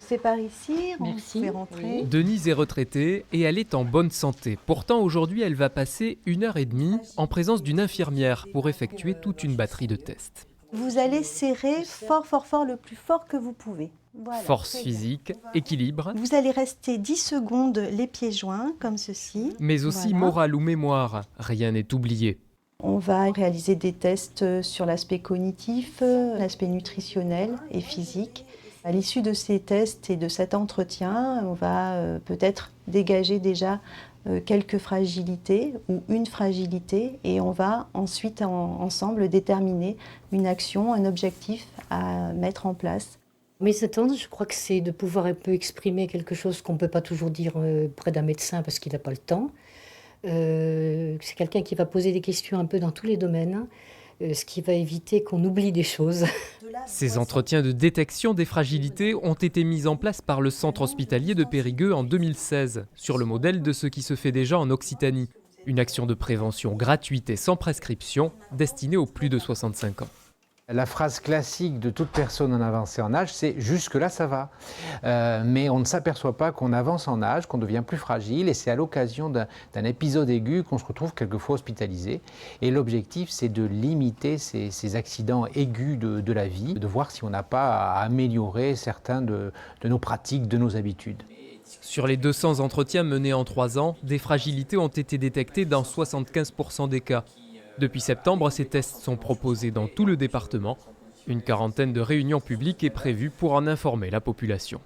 C'est par ici, on Merci. fait rentrer. Denise est retraitée et elle est en bonne santé. Pourtant, aujourd'hui, elle va passer 1 heure et demie en présence d'une infirmière pour effectuer toute une batterie de tests. Vous allez serrer fort, fort, fort, le plus fort que vous pouvez. Voilà, Force très bien. physique, équilibre, Vous allez rester 10 secondes les pieds joints, comme ceci. mais aussi Voilà. morale ou mémoire. Rien n'est oublié. On va réaliser des tests sur l'aspect cognitif, l'aspect nutritionnel et physique. À l'issue de ces tests et de cet entretien, on va peut-être dégager déjà quelques fragilités ou une fragilité et on va ensuite ensemble déterminer une action, un objectif à mettre en place. Mes attentes, je crois que c'est de pouvoir un peu exprimer quelque chose qu'on ne peut pas toujours dire près d'un médecin parce qu'il n'a pas le temps. C'est quelqu'un qui va poser des questions un peu dans tous les domaines, ce qui va éviter qu'on oublie des choses. Ces entretiens de détection des fragilités ont été mis en place par le centre hospitalier de Périgueux en 2016, sur le modèle de ce qui se fait déjà en Occitanie. Une action de prévention gratuite et sans prescription, destinée aux plus de 65 ans. La phrase classique de toute personne en avancée en âge, c'est « jusque-là, ça va ». Mais on ne s'aperçoit pas qu'on avance en âge, qu'on devient plus fragile, et c'est à l'occasion d'un épisode aigu qu'on se retrouve quelquefois hospitalisé. Et l'objectif, c'est de limiter ces accidents aigus de la vie, de voir si on n'a pas à améliorer certains de nos pratiques, de nos habitudes. Sur les 200 entretiens menés en 3 ans, des fragilités ont été détectées dans 75% des cas. Depuis septembre, ces tests sont proposés dans tout le département. Une quarantaine de réunions publiques est prévue pour en informer la population.